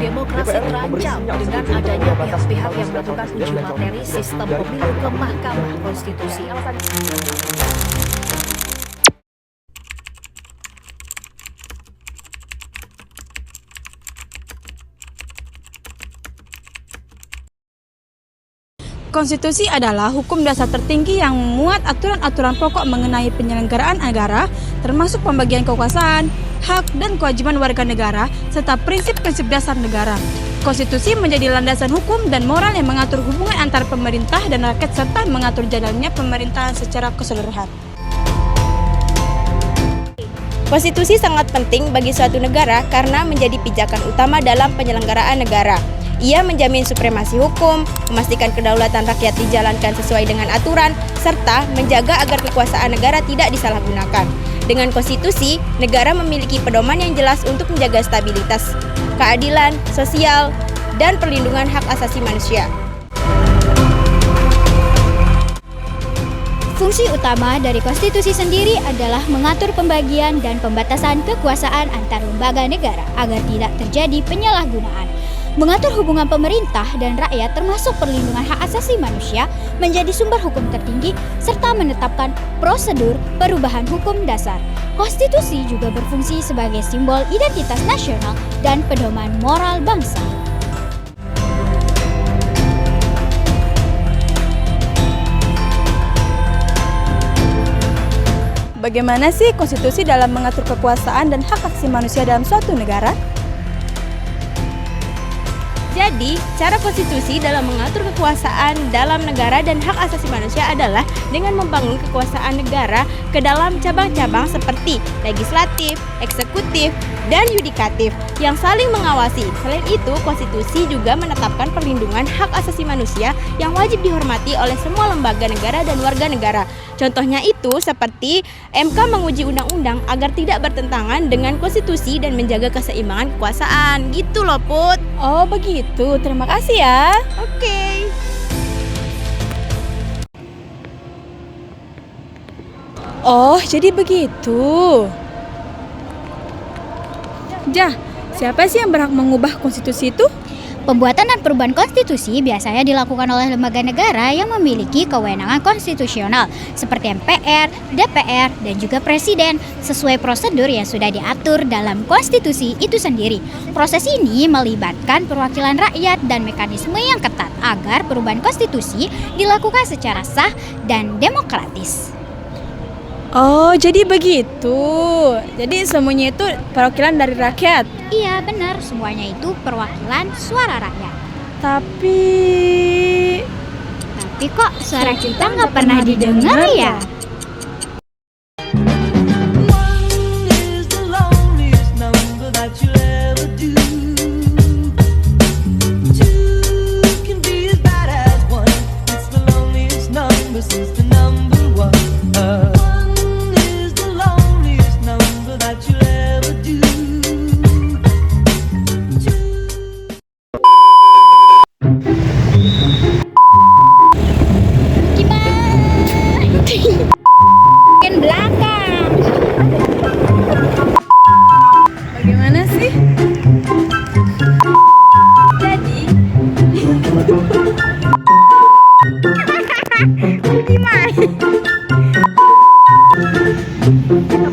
Demokrasi terancam dengan adanya pihak-pihak yang melakukan uji materi sistem pemilu ke Mahkamah Konstitusi. Konstitusi adalah hukum dasar tertinggi yang memuat aturan-aturan pokok mengenai penyelenggaraan negara, termasuk pembagian kekuasaan, hak dan kewajiban warga negara, serta prinsip-prinsip dasar negara. Konstitusi menjadi landasan hukum dan moral yang mengatur hubungan antar pemerintah dan rakyat serta mengatur jalannya pemerintahan secara keseluruhan. Konstitusi sangat penting bagi suatu negara karena menjadi pijakan utama dalam penyelenggaraan negara. Ia menjamin supremasi hukum, memastikan kedaulatan rakyat dijalankan sesuai dengan aturan, serta menjaga agar kekuasaan negara tidak disalahgunakan. Dengan konstitusi, negara memiliki pedoman yang jelas untuk menjaga stabilitas, keadilan, sosial, dan perlindungan hak asasi manusia. Fungsi utama dari konstitusi sendiri adalah mengatur pembagian dan pembatasan kekuasaan antar lembaga negara agar tidak terjadi penyalahgunaan. Mengatur hubungan pemerintah dan rakyat termasuk perlindungan hak asasi manusia menjadi sumber hukum tertinggi serta menetapkan prosedur perubahan hukum dasar. Konstitusi juga berfungsi sebagai simbol identitas nasional dan pedoman moral bangsa. Bagaimana sih konstitusi dalam mengatur kekuasaan dan hak asasi manusia dalam suatu negara? Jadi, cara konstitusi dalam mengatur kekuasaan dalam negara dan hak asasi manusia adalah dengan membangun kekuasaan negara ke dalam cabang-cabang seperti legislatif, eksekutif, dan yudikatif yang saling mengawasi. Selain itu, konstitusi juga menetapkan perlindungan hak asasi manusia yang wajib dihormati oleh semua lembaga negara dan warga negara. Contohnya itu seperti MK menguji undang-undang agar tidak bertentangan dengan konstitusi dan menjaga keseimbangan kekuasaan. Gitu loh, Put. Oh begitu, terima kasih ya. Oke. Oh, jadi begitu. Jah, siapa sih yang berhak mengubah konstitusi itu? Pembuatan dan perubahan konstitusi biasanya dilakukan oleh lembaga negara yang memiliki kewenangan konstitusional seperti MPR, DPR, dan juga Presiden sesuai prosedur yang sudah diatur dalam konstitusi itu sendiri. Proses ini melibatkan perwakilan rakyat dan mekanisme yang ketat agar perubahan konstitusi dilakukan secara sah dan demokratis. Oh, jadi begitu. Jadi semuanya itu perwakilan dari rakyat. Iya benar, semuanya itu perwakilan suara rakyat. Tapi kok suara kita nggak pernah didengar ya? 5.